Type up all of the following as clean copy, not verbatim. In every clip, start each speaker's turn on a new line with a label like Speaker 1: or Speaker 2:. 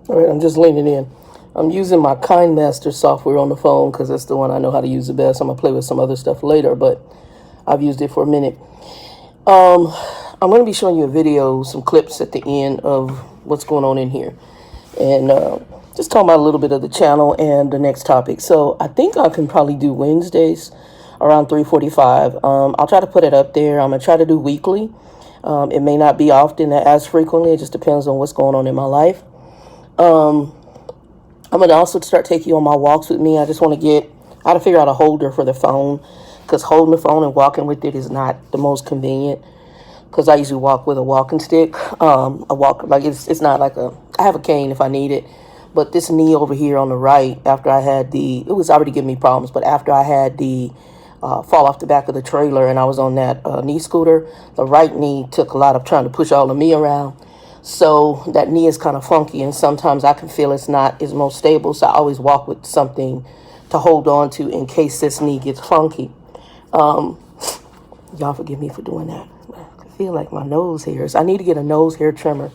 Speaker 1: All right, I'm just leaning in. I'm using my KindMaster software on the phone because that's the one I know how to use the best. I'm going to play with some other stuff later, but I've used it for a minute. I'm going to be showing you a video, some clips at the end of what's going on in here. And just talking about a little bit of the channel and the next topic. So I think I can probably do Wednesdays around 3:45. I'll try to put it up there. I'm going to try to do weekly. It may not be often as frequently. It just depends on what's going on in my life. I'm going to also start taking you on my walks with me. I just want to get how to figure out a holder for the phone, because holding the phone and walking with it is not the most convenient, because I usually walk with a walking stick. I walk like it's not like I have a cane if I need it, but this knee over here on the right, after I had it was already giving me problems, but after I had the fall off the back of the trailer and I was on that knee scooter, the right knee took a lot of trying to push all of me around. So that knee is kind of funky, and sometimes I can feel it's not as most stable. So I always walk with something to hold on to in case this knee gets funky. Y'all forgive me for doing that. I feel like my nose hairs. I need to get a nose hair trimmer.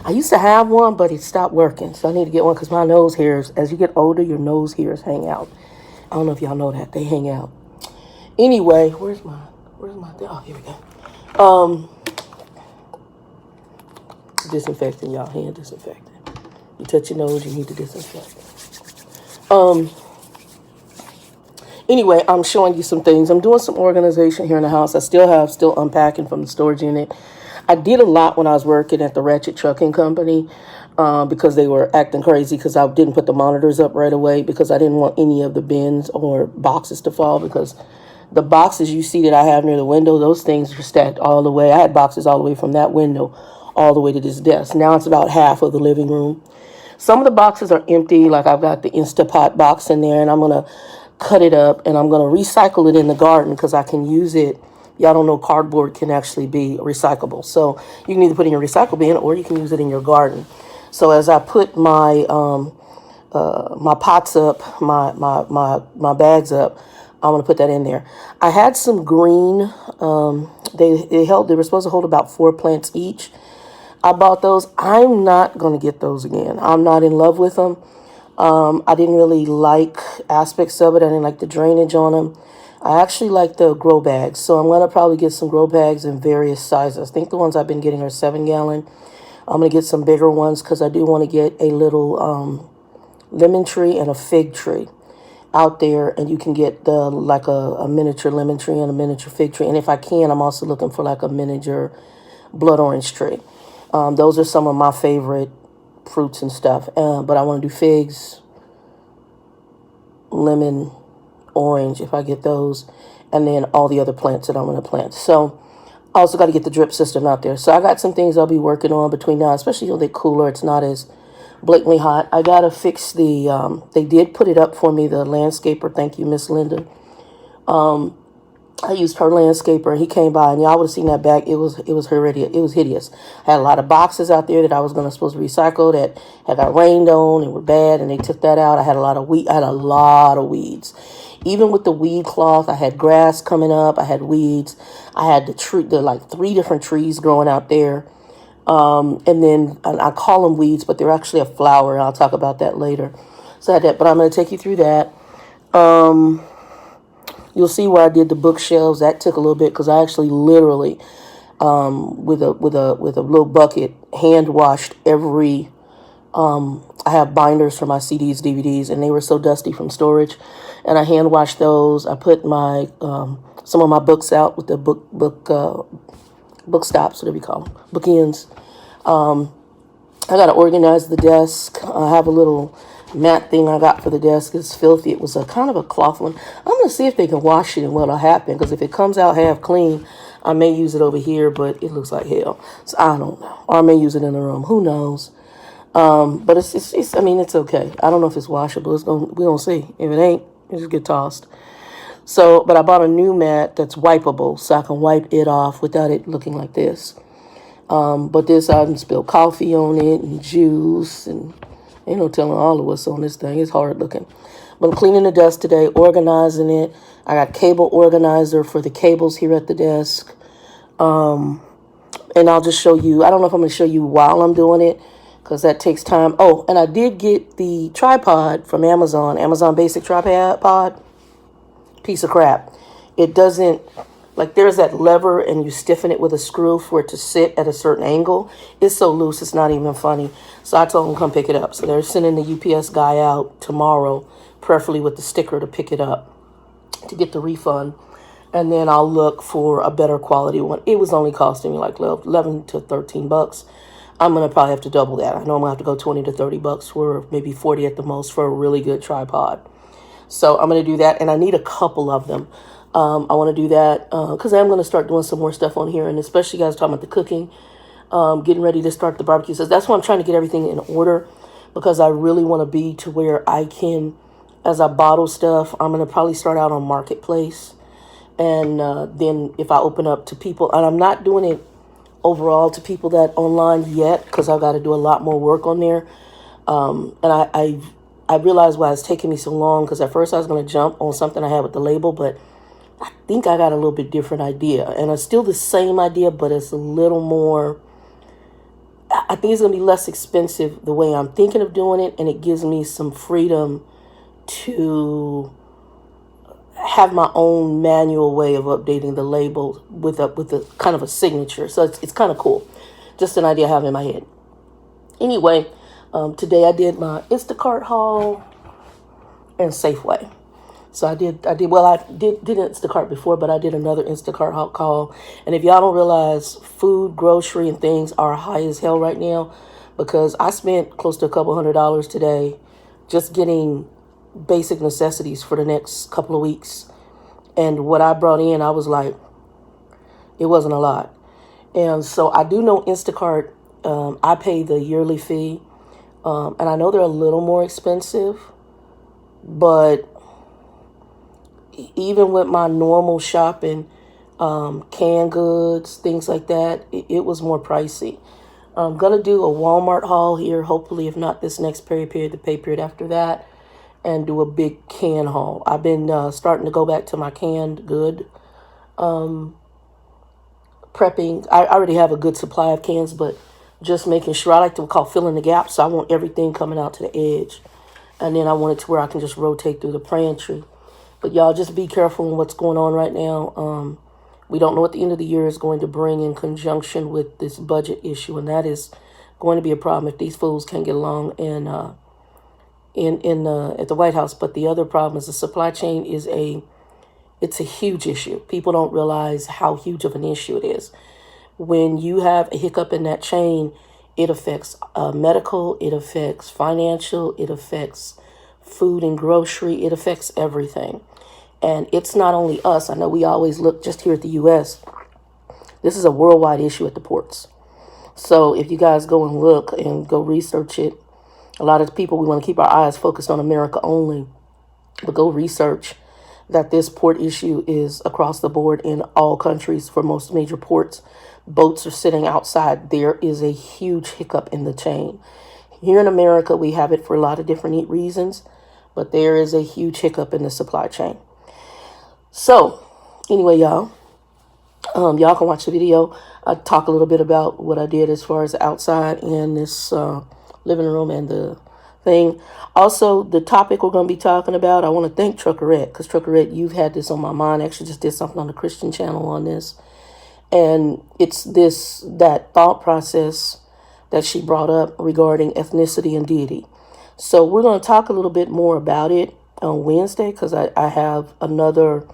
Speaker 1: I used to have one, but it stopped working. So I need to get one because my nose hairs, as you get older, your nose hairs hang out. I don't know if y'all know that. They hang out. Anyway, where's my, oh, here we go. Disinfecting, y'all, hand disinfectant. You touch your nose, you need to disinfect. Anyway, I'm showing you some things. I'm doing some organization here in the house. I still unpacking from the storage unit. I did a lot when I was working at the Ratchet Trucking Company because they were acting crazy because I didn't put the monitors up right away because I didn't want any of the bins or boxes to fall, because the boxes you see that I have near the window, those things are stacked all the way. I had boxes all the way from that window all the way to this desk. Now it's about half of the living room. Some of the boxes are empty, like I've got the Instapot box in there, and I'm going to cut it up and I'm going to recycle it in the garden because I can use it. Y'all don't know cardboard can actually be recyclable. So you can either put it in your recycle bin or you can use it in your garden. So as I put my my pots up, my bags up, I'm going to put that in there. I had some green, they were supposed to hold about 4 plants each. I bought those. I'm not going to get those again. I'm not in love with them. I didn't really like aspects of it. I didn't like the drainage on them. I actually like the grow bags. So I'm going to probably get some grow bags in various sizes. I think the ones I've been getting are 7-gallon. I'm going to get some bigger ones because I do want to get a little lemon tree and a fig tree out there. And you can get like a miniature lemon tree and a miniature fig tree. And if I can, I'm also looking for like a miniature blood orange tree. Those are some of my favorite fruits and stuff. But I want to do figs, lemon, orange, if I get those, and then all the other plants that I'm going to plant. So I also got to get the drip system out there. So I got some things I'll be working on between now, especially when they're cooler. It's not as blatantly hot. I got to fix they did put it up for me, the landscaper. Thank you, Miss Linda. I used her landscaper. He came by, and y'all would have seen that bag. It was horrendous. It was hideous. I had a lot of boxes out there that I was supposed to recycle that had got rained on and were bad, and they took that out. I had a lot of weeds. Even with the weed cloth, I had grass coming up. I had weeds. I had the like 3 different trees growing out there. And then I call them weeds, but they're actually a flower. I'll talk about that later. So I had that, but I'm going to take you through that. You'll see where I did the bookshelves. That took a little bit because I actually literally, with a little bucket, hand washed every. I have binders for my CDs, DVDs, and they were so dusty from storage, and I hand washed those. I put my some of my books out with the book stops, whatever you call them, bookends. I got to organize the desk. I have a little mat thing I got for the desk. It's filthy. It was a kind of a cloth one. I'm going to see if they can wash it and what'll happen, because if it comes out half clean, I may use it over here, but it looks like hell. So I don't know. Or I may use it in the room. Who knows? But it's I mean, it's okay. I don't know if it's washable. We're going to see. If it ain't, it just get tossed. So, but I bought a new mat that's wipeable so I can wipe it off without it looking like this. But this, I spilled coffee on it and juice, and ain't no telling all of what's on this thing. It's hard looking. But I'm cleaning the desk today, organizing it. I got cable organizer for the cables here at the desk. And I'll just show you. I don't know if I'm going to show you while I'm doing it, because that takes time. Oh, and I did get the tripod from Amazon Basic Tripod. Piece of crap. It doesn't, like, there's that lever and you stiffen it with a screw for it to sit at a certain angle. It's so loose, it's not even funny. So I told them come pick it up. So they're sending the UPS guy out tomorrow, preferably with the sticker, to pick it up to get the refund. And then I'll look for a better quality one. It was only costing me like 11 to 13 bucks. I'm going to probably have to double that. I know I'm going to have to go 20 to 30 bucks for maybe 40 at the most for a really good tripod. So I'm going to do that, and I need a couple of them. I want to do that because I'm going to start doing some more stuff on here, and especially guys talking about the cooking, getting ready to start the barbecue. So that's why I'm trying to get everything in order, because I really want to be to where I can, as I bottle stuff, I'm going to probably start out on Marketplace. And then if I open up to people, and I'm not doing it overall to people that online yet, because I've got to do a lot more work on there. And I realized why it's taking me so long, because at first I was going to jump on something I had with the label, but I think I got a little bit different idea. And it's still the same idea, but it's a little more, I think it's going to be less expensive the way I'm thinking of doing it, and it gives me some freedom to have my own manual way of updating the label with a kind of a signature. So it's kind of cool. Just an idea I have in my head. Anyway, today I did my Instacart haul and Safeway. So I did Instacart before, but I did another Instacart haul. And if y'all don't realize, food, grocery, and things are high as hell right now, because I spent close to a couple $100 today just getting basic necessities for the next couple of weeks. And what I brought in, I was like, it wasn't a lot. And so I do know Instacart, I pay the yearly fee. And I know they're a little more expensive, but even with my normal shopping, canned goods, things like that, it was more pricey. I'm going to do a Walmart haul here, hopefully, if not this next pay period, the pay period after that, and do a big can haul. I've been starting to go back to my canned good prepping. I already have a good supply of cans, but just making sure, I like to call filling the gaps. So I want everything coming out to the edge. And then I want it to where I can just rotate through the pantry. But y'all just be careful in what's going on right now. We don't know what the end of the year is going to bring in conjunction with this budget issue. And that is going to be a problem if these fools can't get along at the White House. But the other problem is the supply chain it's a huge issue. People don't realize how huge of an issue it is. When you have a hiccup in that chain, it affects medical, it affects financial, it affects food and grocery, it affects everything. And it's not only us. I know we always look just here at the U.S. This is a worldwide issue at the ports. So if you guys go and look and go research it, a lot of people, we want to keep our eyes focused on America only, but go research that this port issue is across the board in all countries for most major ports. Boats are sitting outside. There is a huge hiccup in the chain. Here in America, we have it for a lot of different reasons, but there is a huge hiccup in the supply chain. So anyway, y'all can watch the video. I talk a little bit about what I did as far as outside in this living room and the thing. Also, the topic we're going to be talking about, I want to thank Truckerette, because Truckerette, you've had this on my mind. I actually just did something on the Christian channel on this. And it's that thought process that she brought up regarding ethnicity and deity. So we're going to talk a little bit more about it on Wednesday, because I have another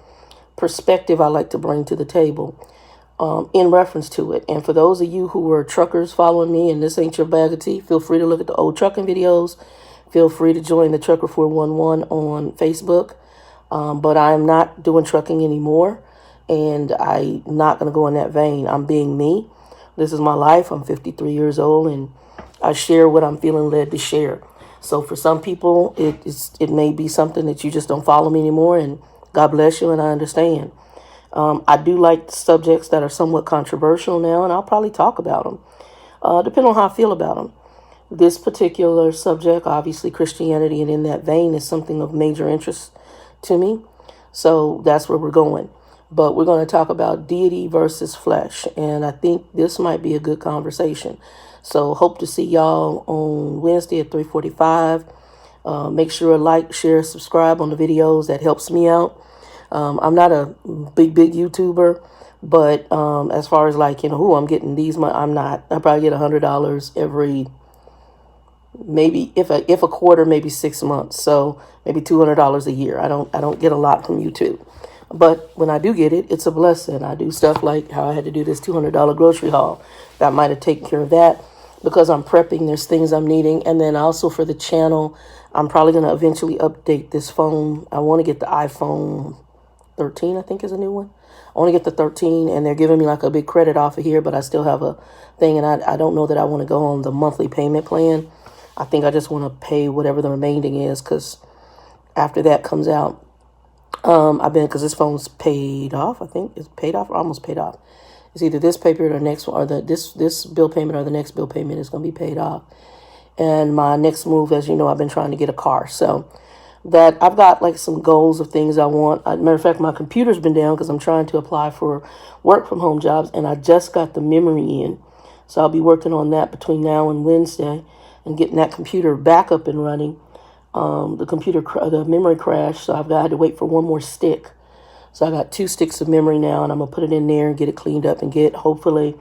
Speaker 1: perspective I like to bring to the table in reference to it. And for those of you who are truckers following me, and this ain't your bag of tea, feel free to look at the old trucking videos. Feel free to join the Trucker 411 on Facebook. But I'm not doing trucking anymore. And I'm not going to go in that vein. I'm being me. This is my life. I'm 53 years old, and I share what I'm feeling led to share. So for some people, it may be something that you just don't follow me anymore, and God bless you, and I understand. I do like subjects that are somewhat controversial now, and I'll probably talk about them, depending on how I feel about them. This particular subject, obviously Christianity and in that vein, is something of major interest to me. So that's where we're going. But we're going to talk about deity versus flesh. And I think this might be a good conversation. So hope to see y'all on Wednesday at 3:45. Make sure to like, share, subscribe on the videos. That helps me out. I'm not a big YouTuber, but as far as like, who I'm getting these, I'm not. I probably get $100 every, maybe if a quarter, maybe 6 months. So maybe $200 a year. I don't get a lot from YouTube. But when I do get it, it's a blessing. I do stuff like how I had to do this $200 grocery haul. That might have taken care of that because I'm prepping. There's things I'm needing. And then also for the channel, I'm probably going to eventually update this phone. I want to get the iPhone 13, I think is a new one. I want to get the 13, and they're giving me like a big credit offer here, but I still have a thing, and I don't know that I want to go on the monthly payment plan. I think I just want to pay whatever the remaining is, because after that comes out, because this phone's paid off. I think it's paid off or almost paid off. It's either this paper or the next one, or this bill payment or the next bill payment is going to be paid off. And my next move, as you know, I've been trying to get a car. So that I've got like some goals of things I want. Matter of fact, my computer's been down because I'm trying to apply for work from home jobs, and I just got the memory in. So I'll be working on that between now and Wednesday and getting that computer back up and running. The memory crashed, so I had to wait for one more stick. So I got 2 sticks of memory now, and I'm gonna put it in there and get it cleaned up and hopefully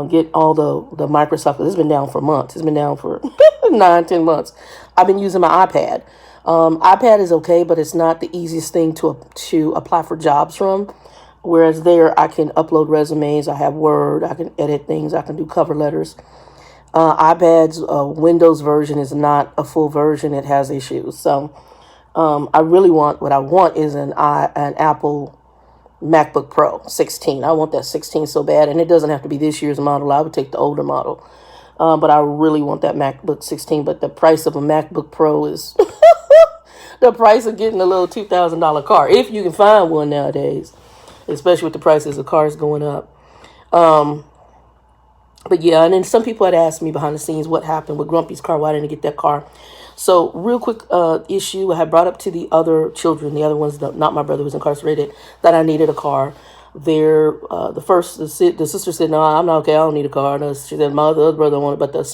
Speaker 1: get all the Microsoft. It's been down for months. It's been down for 9-10 months. I've been using my iPad. iPad is okay, but it's not the easiest thing to apply for jobs from. Whereas there, I can upload resumes. I have Word. I can edit things. I can do cover letters. iPad's Windows version is not a full version. It has issues. So what I want is an Apple MacBook Pro 16. I want that 16 so bad, and it doesn't have to be this year's model. I would take the older model. But I really want that MacBook 16. But the price of a MacBook Pro is the price of getting a little $2,000 car, if you can find one nowadays, especially with the prices of cars going up. But yeah, and then some people had asked me behind the scenes what happened with Grumpy's car. Why didn't I get that car? So real quick issue I had brought up to the other children, the other ones, not my brother who was incarcerated, that I needed a car. The sister said, no, I'm not okay. I don't need a car. And she said, my other brother wanted, but the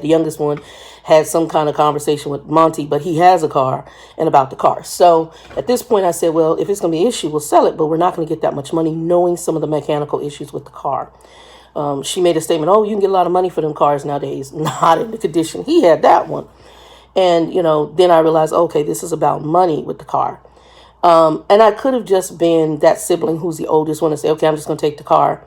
Speaker 1: youngest one had some kind of conversation with Monty, but he has a car and about the car. So at this point I said, well, if it's going to be an issue, we'll sell it, but we're not going to get that much money knowing some of the mechanical issues with the car. She made a statement, oh, you can get a lot of money for them cars nowadays. Not in the condition he had that one. And, then I realized, okay, this is about money with the car. And I could have just been that sibling who's the oldest one and say, okay, I'm just going to take the car.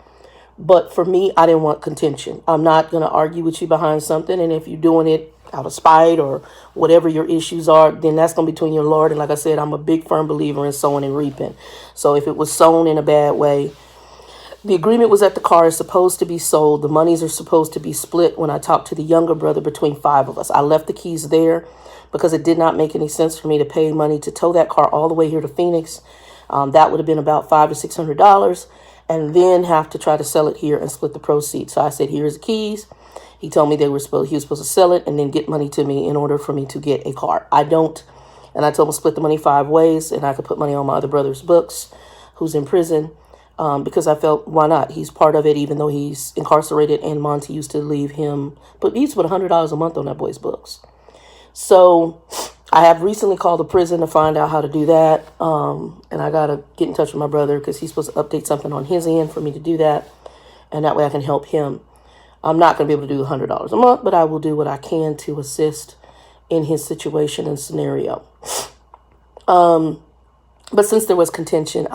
Speaker 1: But for me, I didn't want contention. I'm not going to argue with you behind something. And if you're doing it out of spite or whatever your issues are, then that's going to be between your Lord. And like I said, I'm a big firm believer in sowing and reaping. So if it was sown in a bad way, the agreement was that the car is supposed to be sold. The monies are supposed to be split when I talked to the younger brother between 5 of us. I left the keys there because it did not make any sense for me to pay money to tow that car all the way here to Phoenix. That would have been about $500 to $600, and then have to try to sell it here and split the proceeds. So I said, here's the keys. He told me he was supposed to sell it and then get money to me in order for me to get a car. I don't. And I told him to split the money 5 ways, and I could put money on my other brother's books who's in prison. Because I felt, why not? He's part of it, even though he's incarcerated, and Monty used to leave him, but he used to put $100 a month on that boy's books. So I have recently called the prison to find out how to do that. And I got to get in touch with my brother because he's supposed to update something on his end for me to do that. And that way I can help him. I'm not going to be able to do $100 a month, but I will do what I can to assist in his situation and scenario. But since there was contention,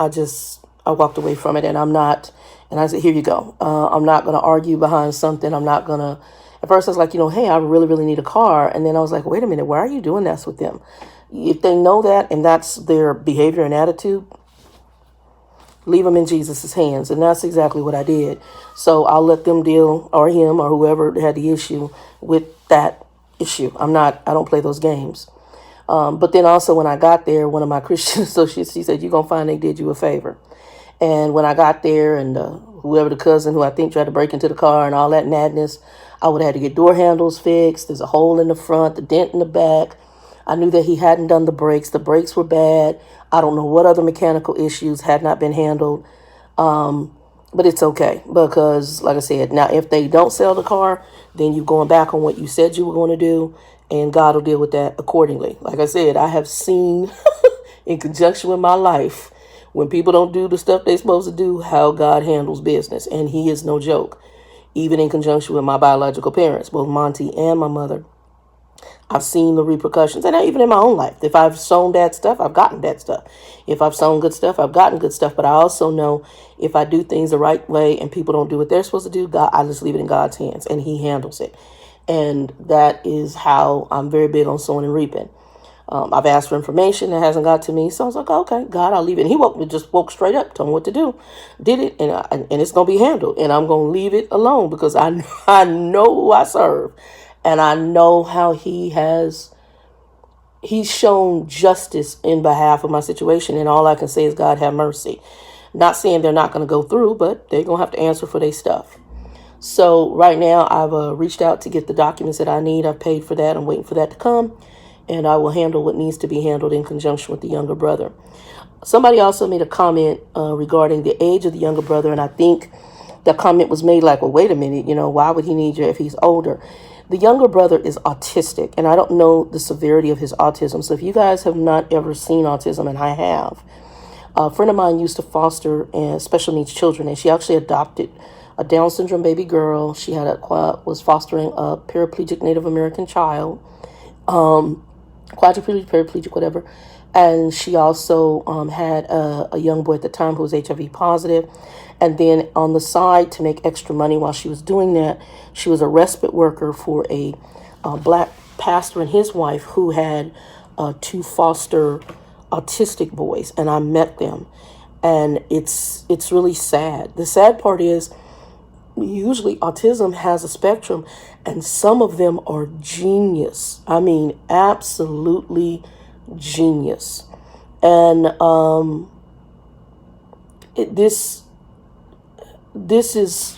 Speaker 1: I walked away from it, and I said, here you go. I'm not going to argue behind something. I'm not going to, at first I was like, hey, I really, really need a car. And then I was like, wait a minute, why are you doing this with them? If they know that and that's their behavior and attitude, leave them in Jesus's hands. And that's exactly what I did. So I'll let them deal, or him or whoever had the issue with that issue. I don't play those games. But then also when I got there, one of my Christian associates, she said, you're going to find they did you a favor. And when I got there, and whoever the cousin who I think tried to break into the car and all that madness, I would have had to get door handles fixed. There's a hole in the front, the dent in the back. I knew that he hadn't done the brakes. The brakes were bad. I don't know what other mechanical issues had not been handled. But it's okay because, like I said, now if they don't sell the car, then you're going back on what you said you were going to do, and God will deal with that accordingly. Like I said, I have seen in conjunction with my life, when people don't do the stuff they're supposed to do, how God handles business. And he is no joke. Even in conjunction with my biological parents, both Monty and my mother, I've seen the repercussions. And even in my own life, if I've sown bad stuff, I've gotten bad stuff. If I've sown good stuff, I've gotten good stuff. But I also know if I do things the right way and people don't do what they're supposed to do, God, I just leave it in God's hands and he handles it. And that is how I'm very big on sowing and reaping. I've asked for information that hasn't got to me. So I was like, okay, God, I'll leave it. And he woke straight up, told me what to do, did it, and it's going to be handled. And I'm going to leave it alone because I know who I serve. And I know how he's shown justice in behalf of my situation. And all I can say is, God, have mercy. Not saying they're not going to go through, but they're going to have to answer for their stuff. So right now I've reached out to get the documents that I need. I've paid for that. I'm waiting for that to come. And I will handle what needs to be handled in conjunction with the younger brother. Somebody also made a comment regarding the age of the younger brother. And I think the comment was made like, well, wait a minute, why would he need you if he's older? The younger brother is autistic, and I don't know the severity of his autism. So if you guys have not ever seen autism, and I have, a friend of mine used to foster special needs children, and she actually adopted a Down syndrome baby girl. She was fostering a paraplegic Native American child. Quadriplegic, paraplegic, whatever. And she also had a young boy at the time who was HIV positive. And then on the side, to make extra money while she was doing that, she was a respite worker for a black pastor and his wife who had 2 foster autistic boys. And I met them. And it's really sad. The sad part is, usually autism has a spectrum, and some of them are genius. I mean, absolutely genius. And this is,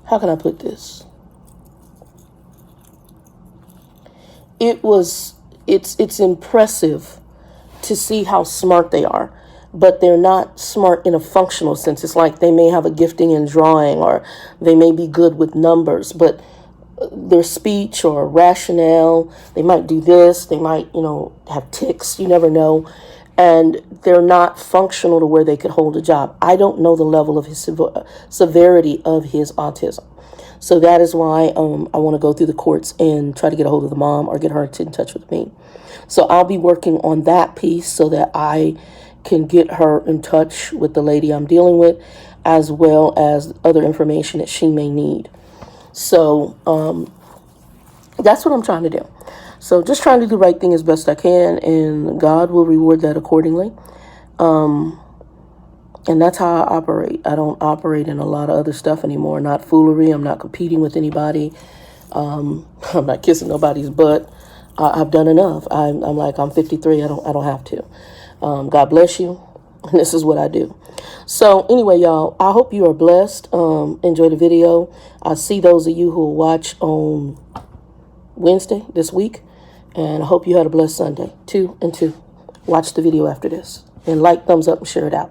Speaker 1: how can I put this? It's impressive to see how smart they are, but they're not smart in a functional sense. It's like they may have a gifting in drawing, or they may be good with numbers, but their speech or rationale, they might do this, they might, have tics, you never know, and they're not functional to where they could hold a job. I don't know the level of his severity of his autism. So that is why I want to go through the courts and try to get a hold of the mom or get her in touch with me. So I'll be working on that piece so that I can get her in touch with the lady I'm dealing with, as well as other information that she may need. So that's what I'm trying to do. So just trying to do the right thing as best I can, and God will reward that accordingly. And that's how I operate. I don't operate in a lot of other stuff anymore. Not foolery. I'm not competing with anybody. I'm not kissing nobody's butt. I've done enough. I'm 53. I don't have to. God bless you. And this is what I do. So anyway, y'all, I hope you are blessed. Enjoy the video. I see those of you who will watch on Wednesday this week. And I hope you had a blessed Sunday. 2 and 2. Watch the video after this. And thumbs up, and share it out.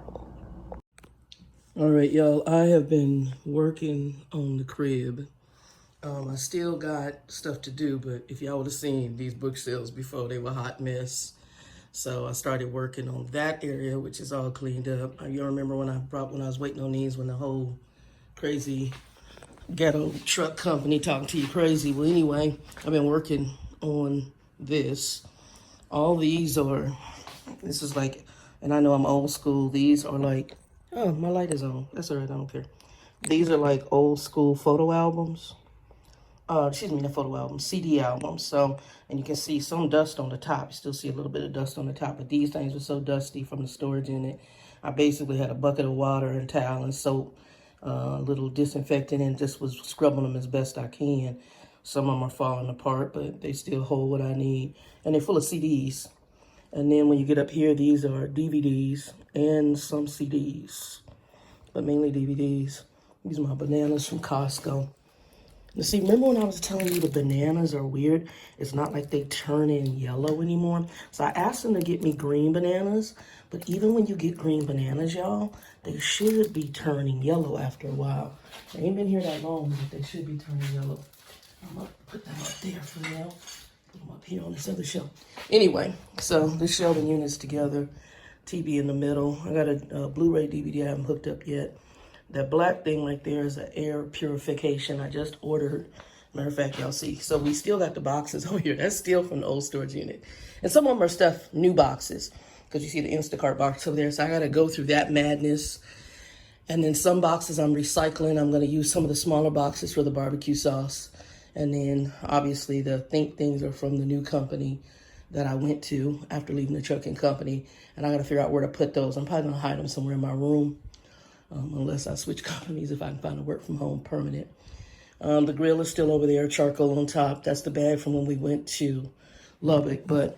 Speaker 1: All right, y'all. I have been working on the crib. I still got stuff to do, but if y'all would have seen these bookshelves before, they were a hot mess. So I started working on that area, which is all cleaned up. You remember when I was waiting on these, when the whole crazy ghetto truck company talking to you crazy. Well, anyway, I've been working on this. All these this is like, and I know I'm old school. These are like, oh, my light is on. That's all right, I don't care. These are like old school photo albums. The photo album, CD album. So, and you can see some dust on the top. You still see a little bit of dust on the top, but these things were so dusty from the storage in it. I basically had a bucket of water and towel and soap, a little disinfectant, and just was scrubbing them as best I can. Some of them are falling apart, but they still hold what I need. And they're full of CDs. And then when you get up here, these are DVDs and some CDs, but mainly DVDs. These are my bananas from Costco. You see, remember when I was telling you the bananas are weird? It's not like they turn in yellow anymore. So I asked them to get me green bananas. But even when you get green bananas, y'all, they should be turning yellow after a while. They ain't been here that long, but they should be turning yellow. I'm going to put them up there for now. Put them up here on this other shelf. Anyway, so this shelving unit's together. TV in the middle. I got a Blu-ray DVD I haven't hooked up yet. That black thing right there is an air purification. I just ordered. Matter of fact, y'all see. So we still got the boxes over here. That's still from the old storage unit. And some of them are stuff, new boxes. Because you see the Instacart box over there. So I got to go through that madness. And then some boxes I'm recycling. I'm going to use some of the smaller boxes for the barbecue sauce. And then obviously the Think things are from the new company that I went to after leaving the trucking company. And I got to figure out where to put those. I'm probably going to hide them somewhere in my room. Unless I switch companies, if I can find a work from home permanent. The grill is still over there, charcoal on top. That's the bag from when we went to Lubbock, but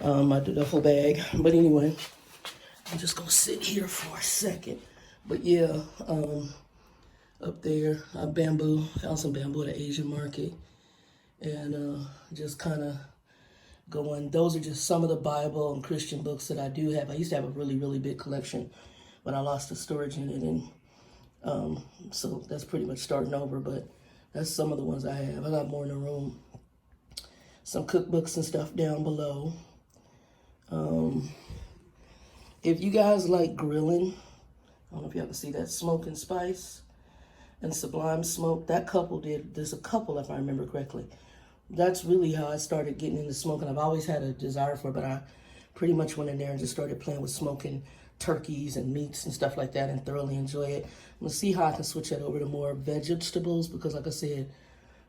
Speaker 1: I did a whole bag. But anyway, I'm just gonna sit here for a second. But yeah, up there, I found some bamboo at the Asian market, and just kind of going. Those are just some of the Bible and Christian books that I do have. I used to have a really, really big collection, but I lost the storage in it, and so that's pretty much starting over, but that's some of the ones I have. I got more in the room. Some cookbooks and stuff down below. If you guys like grilling, I don't know if y'all can see that, Smoke and Spice and Sublime Smoke, that couple did, there's a couple if I remember correctly. That's really how I started getting into smoking. I've always had a desire for it, but I pretty much went in there and just started playing with smoking turkeys and meats and stuff like that and thoroughly enjoy it. I'm gonna see how I can switch that over to more vegetables because like I said,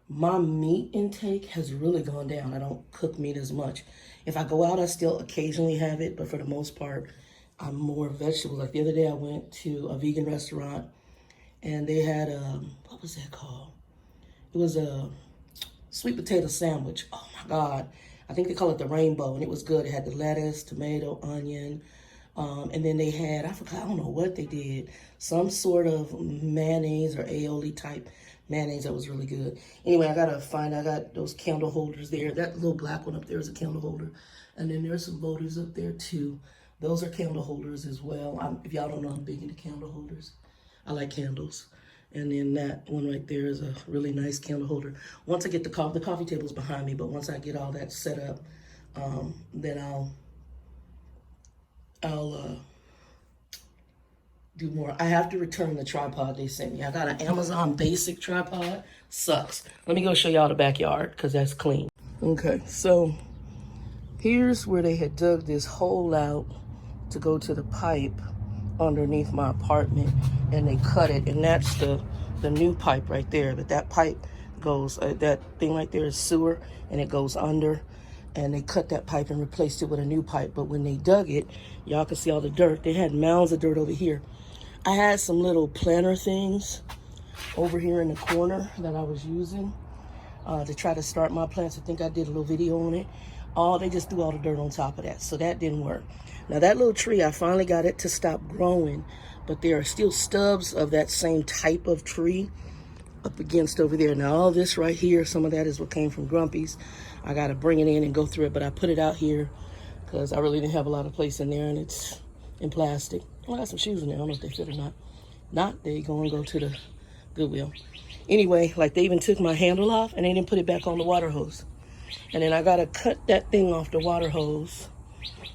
Speaker 1: my meat intake has really gone down. I don't cook meat as much. If I go out, I still occasionally have it, but for the most part, I'm more vegetable. Like the other day I went to a vegan restaurant and they had what was that called? It was a sweet potato sandwich. Oh my God. I think they call it the rainbow, and it was good. It had the lettuce, tomato, onion, and then they had, I forgot, I don't know what they did, some sort of mayonnaise or aioli type mayonnaise that was really good. Anyway, I got those candle holders there. That little black one up there is a candle holder. And then there's some voters up there too. Those are candle holders as well. If y'all don't know, I'm big into candle holders. I like candles. And then that one right there is a really nice candle holder. Once I get the coffee table's behind me, but once I get all that set up, then I'll do more. I have to return the tripod they sent me. I got an Amazon basic tripod. Sucks. Let me go show y'all the backyard because that's clean. Okay, so here's where they had dug this hole out to go to the pipe underneath my apartment, and they cut it, and that's the new pipe right there. But that pipe goes, that thing right there is sewer, and it goes under, and they cut that pipe and replaced it with a new pipe. But when they dug it, y'all can see all the dirt. They had mounds of dirt over here. I had some little planter things over here in the corner that I was using to try to start my plants. I think I did a little video on it. They just threw all the dirt on top of that, so that didn't work. Now that little tree, I finally got it to stop growing, but there are still stubs of that same type of tree up against over there. Now all this right here, some of that is what came from Grumpy's. I got to bring it in and go through it, but I put it out here because I really didn't have a lot of place in there, and it's in plastic. Well, I got some shoes in there. I don't know if they fit or not. Not, they go to the Goodwill. Anyway, like they even took my handle off and they didn't put it back on the water hose. And then I got to cut that thing off the water hose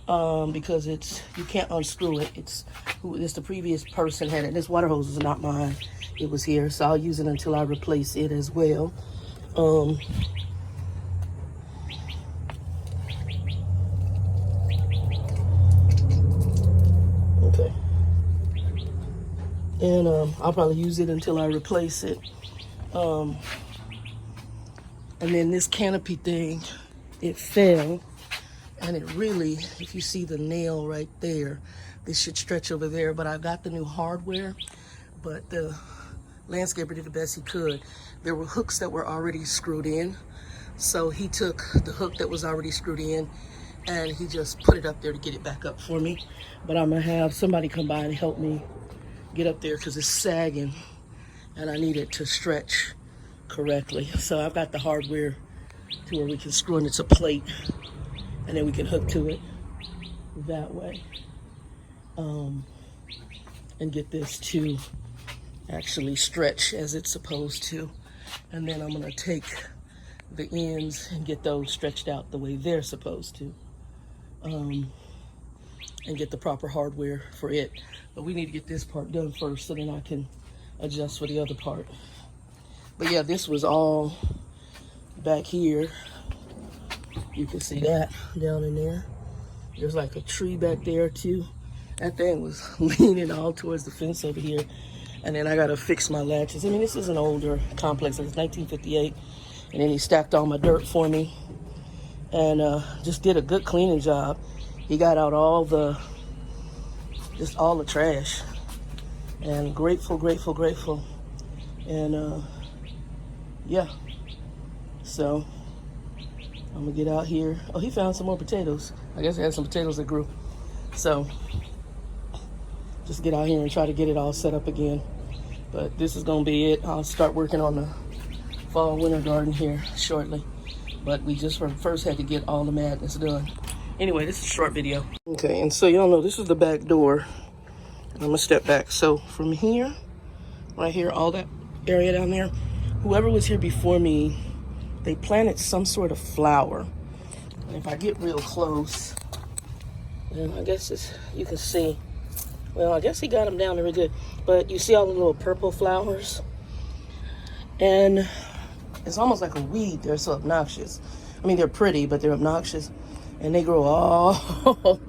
Speaker 1: because you can't unscrew it. It's the previous person had it. This water hose is not mine. It was here, so I'll use it until I replace it as well. Okay. And I'll probably use it until I replace it. And then this canopy thing, it fell. And it really, if you see the nail right there, this should stretch over there. But I got the new hardware, but the landscaper did the best he could. There were hooks that were already screwed in. So he took the hook that was already screwed in and he just put it up there to get it back up for me. But I'm gonna have somebody come by and help me get up there because it's sagging and I need it to stretch correctly. So I've got the hardware to where we can screw in. It's a plate, and then we can hook to it that way, and get this to actually stretch as it's supposed to. And then I'm gonna take the ends and get those stretched out the way they're supposed to, and get the proper hardware for it. But we need to get this part done first so then I can adjust for the other part. But yeah, this was all back here. You can see that down in there. There's like a tree back there too. That thing was leaning all towards the fence over here. And then I gotta fix my latches. I mean, this is an older complex. It's 1958. And then he stacked all my dirt for me and just did a good cleaning job. He got out all the trash. And grateful. And yeah, so I'm gonna get out here. Oh, he found some more potatoes. I guess he had some potatoes that grew. So just get out here and try to get it all set up again. But this is gonna be it. I'll start working on the fall winter garden here shortly. But we just first had to get all the madness done. Anyway, this is a short video. Okay, and so y'all know this is the back door. I'm gonna step back. So from here, right here, all that area down there, whoever was here before me, they planted some sort of flower. And if I get real close, then I guess you can see, well, I guess he got them down there really good. But you see all the little purple flowers? And it's almost like a weed. They're so obnoxious. I mean, they're pretty, but they're obnoxious. And they grow all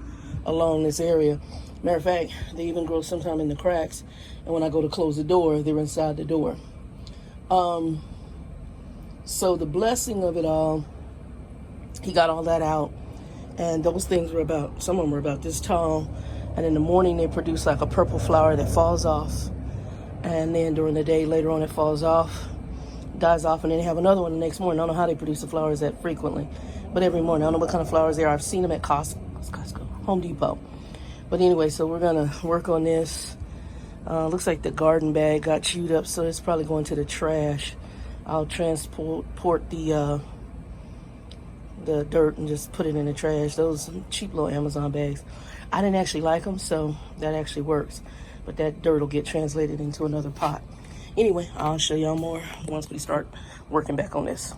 Speaker 1: along this area. Matter of fact, they even grow sometime in the cracks. And when I go to close the door, they're inside the door. So the blessing of it all, he got all that out. And those things were some of them were about this tall. And in the morning, they produce like a purple flower that falls off. And then during the day, later on, it falls off, dies off, and then they have another one the next morning. I don't know how they produce the flowers that frequently, but every morning. I don't know what kind of flowers they are. I've seen them at Costco, Home Depot. But anyway, so we're gonna work on this. Looks like the garden bag got chewed up, so it's probably going to the trash. I'll transport the dirt and just put it in the trash. Those cheap little Amazon bags. I didn't actually like them, so that actually works. But that dirt will get translated into another pot. Anyway, I'll show y'all more once we start working back on this.